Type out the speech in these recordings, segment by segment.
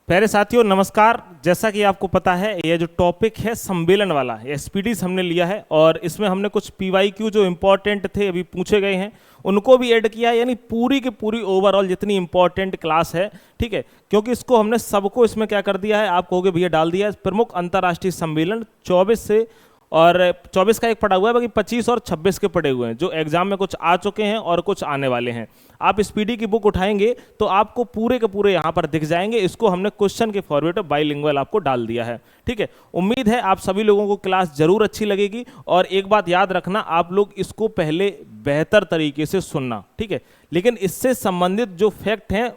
प्यारे साथियों नमस्कार। जैसा कि आपको पता है ये जो टॉपिक है सम्मेलन वाला, ये एसपीडीज हमने लिया है और इसमें हमने कुछ पीवाईक्यू जो इम्पोर्टेंट थे अभी पूछे गए हैं उनको भी ऐड किया है, यानी पूरी की पूरी ओवरऑल जितनी इंपॉर्टेंट क्लास है, ठीक है। क्योंकि इसको हमने सबको इसमें क्या कर दिया है, आप कहोगे भैया डाल दिया है प्रमुख अंतर्राष्ट्रीय सम्मेलन 24 से, और 24 का एक पड़ा हुआ है, बाकी 25 और 26 के पड़े हुए हैं जो एग्जाम में कुछ आ चुके हैं और कुछ आने वाले हैं। आप स्पीडी की बुक उठाएंगे तो आपको पूरे के पूरे यहाँ पर दिख जाएंगे। इसको हमने क्वेश्चन के फॉर्मेट में बाइलिंगुअल आपको डाल दिया है, ठीक है। उम्मीद है आप सभी लोगों को क्लास जरूर अच्छी लगेगी। और एक बात याद रखना, आप लोग इसको पहले बेहतर तरीके से सुनना, ठीक है। लेकिन इससे संबंधित जो फैक्ट हैं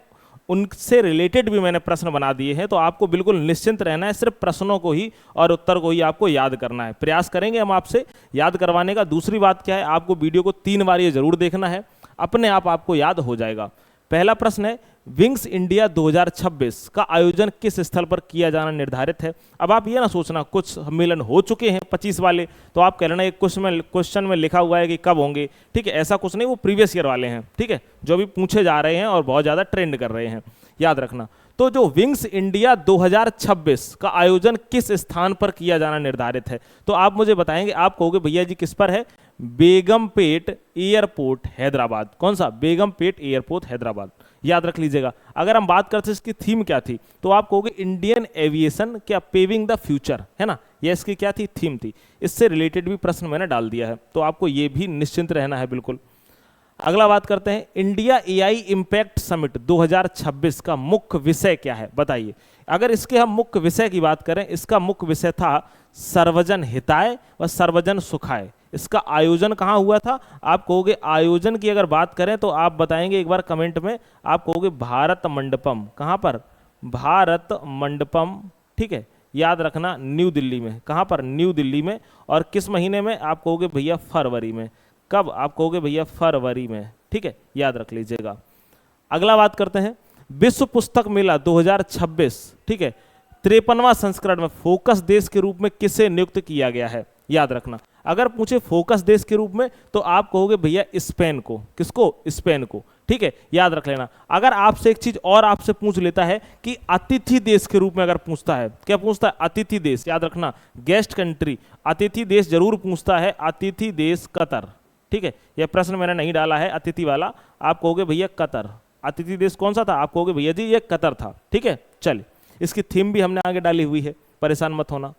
उनसे रिलेटेड भी मैंने प्रश्न बना दिए हैं, तो आपको बिल्कुल निश्चिंत रहना है। सिर्फ प्रश्नों को ही और उत्तर को ही आपको याद करना है। प्रयास करेंगे हम आपसे याद करवाने का। दूसरी बात क्या है, आपको वीडियो को 3 बार ये जरूर देखना है, अपने आप आपको याद हो जाएगा। पहला प्रश्न है, विंग्स इंडिया 2026 का आयोजन किस स्थल पर किया जाना निर्धारित है। अब आप ये ना सोचना कुछ सम्मेलन हो चुके हैं 25 वाले, तो आप कह लेना एक क्वेश्चन में लिखा हुआ है कि कब होंगे, ठीक है। ऐसा कुछ नहीं, वो प्रीवियस ईयर वाले हैं, ठीक है, जो भी पूछे जा रहे हैं और बहुत ज़्यादा ट्रेंड कर रहे हैं, याद रखना। तो जो विंग्स इंडिया 2026 का आयोजन किस स्थान पर किया जाना निर्धारित है, तो आप मुझे बताएंगे। आप कहोगे भैया जी किस पर है, बेगमपेट एयरपोर्ट हैदराबाद। कौन सा, बेगमपेट एयरपोर्ट हैदराबाद, याद रख लीजिएगा। अगर हम बात करते हैं इसकी थीम क्या थी, तो आप कहोगे इंडियन एविएशन क्या पेविंग द फ्यूचर, है ना, ये इसकी क्या थी, थीम थी। इससे रिलेटेड भी प्रश्न मैंने डाल दिया है, तो आपको ये भी निश्चिंत रहना है बिल्कुल। अगला बात करते हैं, इंडिया एआई इम्पैक्ट समिट 2026 का मुख्य विषय क्या है, बताइए। अगर इसके हम मुख्य विषय की बात करें, इसका मुख्य विषय था सर्वजन हिताय व सर्वजन सुखाय। इसका आयोजन कहाँ हुआ था, आप कहोगे आयोजन की अगर बात करें तो आप बताएंगे एक बार कमेंट में, आप कहोगे भारत मंडपम। कहाँ पर, भारत मंडपम, ठीक है, याद रखना, न्यू दिल्ली में। कहाँ पर, न्यू दिल्ली में। और किस महीने में, आप कहोगे भैया फरवरी में। कब, आप कहोगे भैया फरवरी में, ठीक है, याद रख लीजिएगा। अगला बात करते हैं, विश्व पुस्तक मेला 2026, ठीक है, 53वां संस्करण में फोकस देश के रूप में किसे नियुक्त किया गया है, याद रखना। अगर पूछे फोकस देश के रूप में तो आप कहोगे भैया स्पेन को। किसको, स्पेन को, ठीक है, याद रख लेना। अगर आपसे एक चीज और आपसे पूछ लेता है कि अतिथि देश के रूप में अगर पूछता है, क्या पूछता है, अतिथि देश, याद रखना, गेस्ट कंट्री, अतिथि देश जरूर पूछता है, अतिथि देश कतर, ठीक है। यह प्रश्न मैंने नहीं डाला है अतिथि वाला, आप कहोगे भैया कतर। अतिथि देश कौन सा था, आप कहोगे भैया जी ये कतर था, ठीक है। चलिए, इसकी थीम भी हमने आगे डाली हुई है, परेशान मत होना।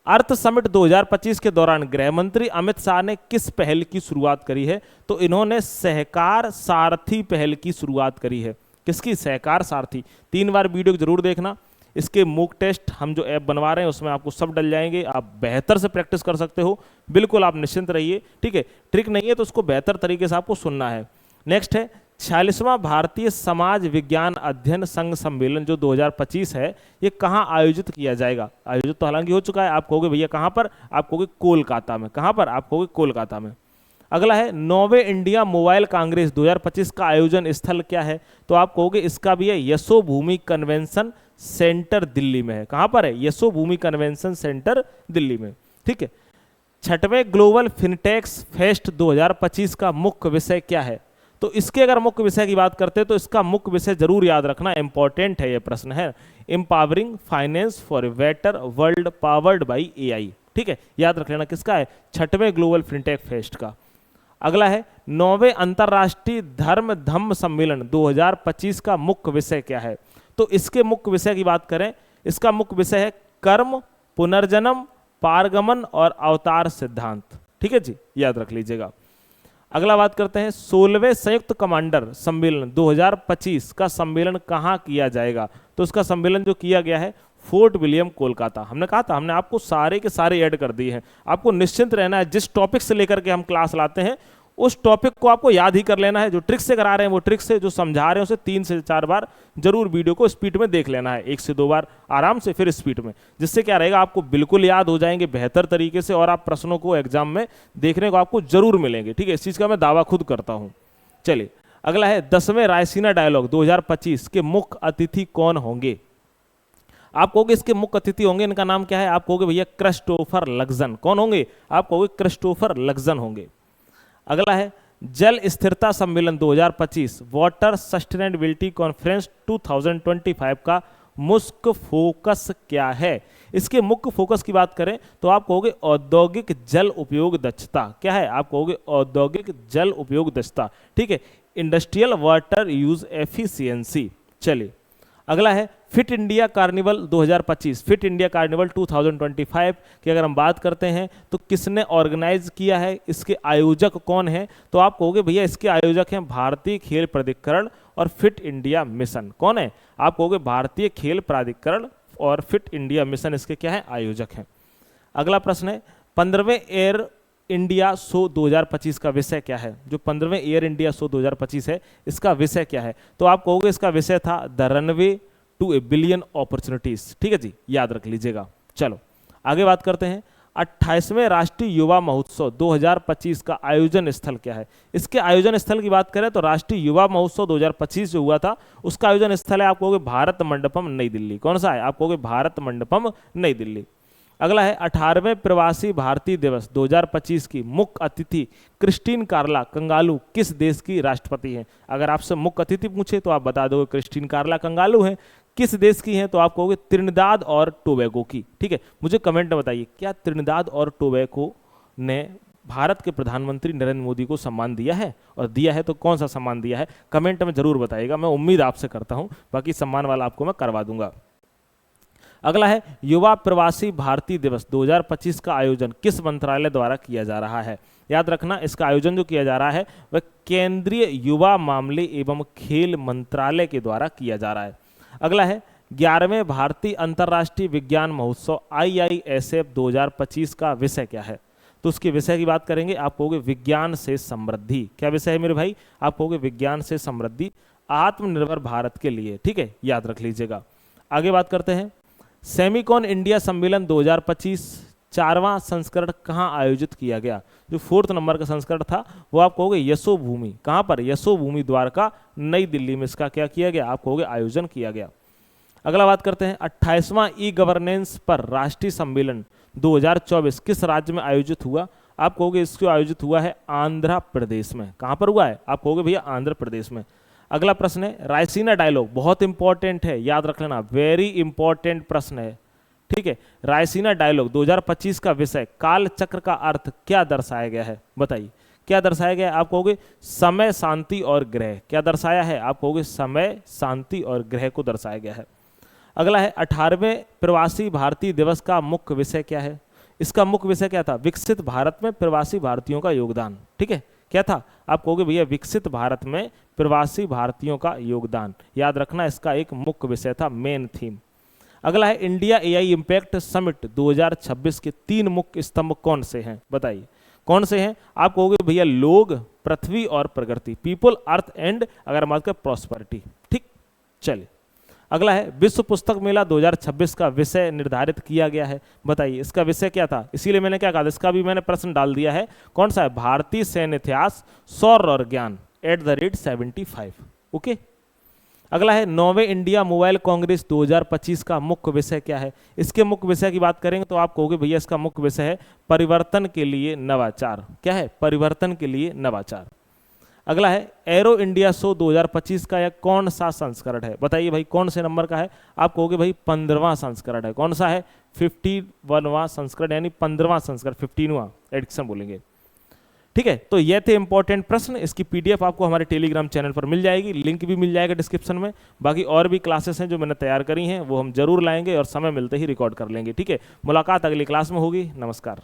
अर्थ समिट 2025 के दौरान गृह मंत्री अमित शाह ने किस पहल की शुरुआत करी है, तो इन्होंने सहकार सारथी पहल की शुरुआत करी है। किसकी, सहकार सारथी। 3 बार वीडियो जरूर देखना। इसके मूक टेस्ट हम जो ऐप बनवा रहे हैं उसमें आपको सब डल जाएंगे, आप बेहतर से प्रैक्टिस कर सकते हो, बिल्कुल आप निश्चिंत रहिए, ठीक है। ट्रिक नहीं है तो उसको बेहतर तरीके से आपको सुनना है। नेक्स्ट है 46वां भारतीय समाज विज्ञान अध्ययन संघ सम्मेलन जो 2025 है, ये कहाँ आयोजित किया जाएगा। आयोजित तो हालांकि हो चुका है, आप कहोगे भैया कहाँ पर, आप कहोगे कोलकाता में। कहाँ पर, आप कहोगे कोलकाता में। अगला है 9वें इंडिया मोबाइल कांग्रेस 2025 का आयोजन स्थल क्या है, तो आप कहोगे इसका भी है यशोभूमि कन्वेंशन सेंटर दिल्ली में है। कहाँ पर है, यशोभूमि कन्वेंशन सेंटर दिल्ली में, ठीक है। 6वें ग्लोबल फिनटेक्स फेस्ट 2025 का मुख्य विषय क्या है, तो इसके अगर मुख्य विषय की बात करते हैं तो इसका मुख्य विषय जरूर याद रखना, इंपॉर्टेंट है ये प्रश्न है, empowering finance for a better world powered by AI, ठीक है, याद रख लेना किसका है, 6वें ग्लोबल फिनटेक फेस्ट का। अगला है 9वें अंतर्राष्ट्रीय धर्म धम्म सम्मेलन 2025 का मुख्य विषय क्या है, तो इसके मुख्य विषय की बात करें, इसका मुख्य विषय है कर्म, पुनर्जन्म, पारगमन और अवतार सिद्धांत, ठीक है जी, याद रख लीजिएगा। अगला बात करते हैं 16वें संयुक्त कमांडर सम्मेलन 2025 का सम्मेलन कहाँ किया जाएगा, तो उसका सम्मेलन जो किया गया है फोर्ट विलियम कोलकाता। हमने कहा था, हमने आपको सारे के सारे ऐड कर दिए हैं। आपको निश्चिंत रहना है, जिस टॉपिक से लेकर के हम क्लास लाते हैं उस टॉपिक को आपको याद ही कर लेना है। जो ट्रिक से करा रहे हैं वो ट्रिक से, जो समझा रहे हैं उसे 3 से 4 बार जरूर वीडियो को स्पीड में देख लेना है, 1 से 2 बार आराम से, फिर स्पीड में, जिससे क्या रहेगा आपको बिल्कुल याद हो जाएंगे बेहतर तरीके से, और आप प्रश्नों को एग्जाम में देखने को आपको जरूर मिलेंगे, ठीक है। इस चीज़ का मैं दावा खुद करता हूँ। चलिए, अगला है 10वें रायसीना डायलॉग 2025 के मुख्य अतिथि कौन होंगे। आप कहोगे इसके मुख्य अतिथि होंगे, इनका नाम क्या है, आप कहोगे भैया क्रिस्टोफर लक्जन। कौन होंगे, आप कहोगे क्रिस्टोफर लक्जन होंगे। अगला है जल स्थिरता सम्मेलन 2025 वाटर सस्टेनेबिलिटी कॉन्फ्रेंस 2025 का मुख्य फोकस क्या है? इसके मुख्य फोकस की बात करें तो आप कहोगे औद्योगिक जल उपयोग दक्षता। क्या है? आप कहोगे औद्योगिक जल उपयोग दक्षता। ठीक है, इंडस्ट्रियल वाटर यूज एफिशिएंसी। चलिए अगला है fit India carnival 2025। Fit India carnival 2025 की अगर हम बात करते हैं तो किसने ऑर्गेनाइज किया है, इसके आयोजक कौन है? तो आप कहोगे भैया इसके आयोजक हैं भारतीय खेल प्राधिकरण और फिट इंडिया मिशन। कौन है? आप कहोगे भारतीय खेल प्राधिकरण और फिट इंडिया मिशन इसके क्या है? आयोजक हैं। अगला प्रश्न है 15वें एयर इंडिया शो 2025 का विषय क्या है? जो 15वें एयर इंडिया शो 2025 है इसका विषय क्या है? तो आप कहोगे इसका विषय था the runway to a billion opportunities. ठीक है जी, याद रख लीजिएगा। चलो आगे बात करते हैं 28वें राष्ट्रीय युवा महोत्सव 2025 का आयोजन स्थल क्या है? इसके आयोजन स्थल की बात करें तो राष्ट्रीय युवा महोत्सव 2025 जो हुआ था उसका आयोजन स्थल है आप कहोगे भारत मंडपम नई दिल्ली। कौन सा है? आप कहोगे भारत मंडपम नई दिल्ली। अगला है 18वें प्रवासी भारतीय दिवस 2025 की मुख्य अतिथि क्रिस्टीन कार्ला कंगालू किस देश की राष्ट्रपति हैं? अगर आपसे मुख्य अतिथि पूछे तो आप बता दोगे क्रिस्टीन कार्ला कंगालू हैं। किस देश की हैं? तो आप कहोगे त्रिनिदाद और टोबैगो की। ठीक है, मुझे कमेंट में बताइए क्या त्रिनिदाद और टोबैगो ने भारत के प्रधानमंत्री नरेंद्र मोदी को सम्मान दिया है, और दिया है तो कौन सा सम्मान दिया है? कमेंट में जरूर बताइएगा, मैं उम्मीद आपसे करता हूं, बाकी सम्मान वाला आपको मैं करवा दूंगा। अगला है युवा प्रवासी भारतीय दिवस 2025 का आयोजन किस मंत्रालय द्वारा किया जा रहा है? याद रखना इसका आयोजन जो किया जा रहा है वह केंद्रीय युवा मामले एवं खेल मंत्रालय के द्वारा किया जा रहा है। अगला है 11वें भारतीय अंतर्राष्ट्रीय विज्ञान महोत्सव IISF 2025 का विषय क्या है? तो उसके विषय की बात करेंगे आप कहोगे विज्ञान से समृद्धि। क्या विषय है मेरे भाई? आप कहोगे विज्ञान से समृद्धि आत्मनिर्भर भारत के लिए। ठीक है, याद रख लीजिएगा। आगे बात करते हैं सेमिकॉन इंडिया सम्मेलन 2025 4वां संस्करण कहाँ आयोजित किया गया? जो 4th नंबर का संस्करण था वो आप कहोगे यशोभूमि। कहाँ पर? यशोभूमि द्वारका नई दिल्ली में इसका क्या किया गया? आप कहोगे आयोजन किया गया। अगला बात करते हैं 28वां ई गवर्नेंस पर राष्ट्रीय सम्मेलन 2024 किस राज्य में आयोजित हुआ? आप कहोगे इसको आयोजित हुआ है आंध्र प्रदेश में। कहाँ पर हुआ है? आप कहोगे भैया आंध्र प्रदेश में। अगला प्रश्न है रायसीना डायलॉग, बहुत इंपॉर्टेंट है, याद रख लेना, वेरी इंपॉर्टेंट प्रश्न है। ठीक है, रायसीना डायलॉग 2025 का विषय काल चक्र का अर्थ क्या दर्शाया गया है? बताइए क्या दर्शाया गया है? आप कहोगे समय, शांति और ग्रह। क्या दर्शाया है? आप कहोगे समय, शांति और ग्रह को दर्शाया गया है। अगला है 18वें प्रवासी भारतीय दिवस का मुख्य विषय क्या है? इसका मुख्य विषय क्या था? विकसित भारत में प्रवासी भारतीयों का योगदान। ठीक है, क्या था? आप कहोगे भैया विकसित भारत में प्रवासी भारतीयों का योगदान। याद रखना इसका एक मुख्य विषय था, मेन थीम। अगला है इंडिया AI इम्पैक्ट समिट 2026 के 3 मुख्य स्तंभ कौन से हैं? बताइए कौन से हैं? आप कहोगे भैया लोग, पृथ्वी और प्रकृति, पीपल, अर्थ एंड अगर बात करें प्रॉस्पेरिटी। ठीक, चलिए अगला है विश्व पुस्तक मेला 2026 का विषय निर्धारित किया गया है। बताइए इसका विषय क्या था? इसीलिए मैंने क्या कहा, इसका भी मैंने प्रश्न डाल दिया है। कौन सा है? भारतीय सैन्य इतिहास, सौर और ज्ञान @75। ओके। अगला है 9वें इंडिया मोबाइल कांग्रेस 2025 का मुख्य विषय क्या है? इसके मुख्य विषय की बात करेंगे तो आप कहोगे भैया इसका मुख्य विषय है परिवर्तन के लिए नवाचार। क्या है? परिवर्तन के लिए नवाचार। अगला है एरो इंडिया शो 2025 का यह कौन सा संस्करण है? बताइए भाई कौन से नंबर का है? आप कहोगे भाई 15वां संस्करण है। कौन सा है? 51वां संस्करण, यानी 15वां संस्करण, 15वां एडिक्शन बोलेंगे। ठीक है, तो ये थे इंपॉर्टेंट प्रश्न। इसकी PDF आपको हमारे टेलीग्राम चैनल पर मिल जाएगी, लिंक भी मिल जाएगा डिस्क्रिप्शन में। बाकी और भी क्लासेस हैं जो मैंने तैयार करी हैं, वो हम जरूर लाएंगे और समय मिलते ही रिकॉर्ड कर लेंगे। ठीक है, मुलाकात अगली क्लास में होगी। नमस्कार।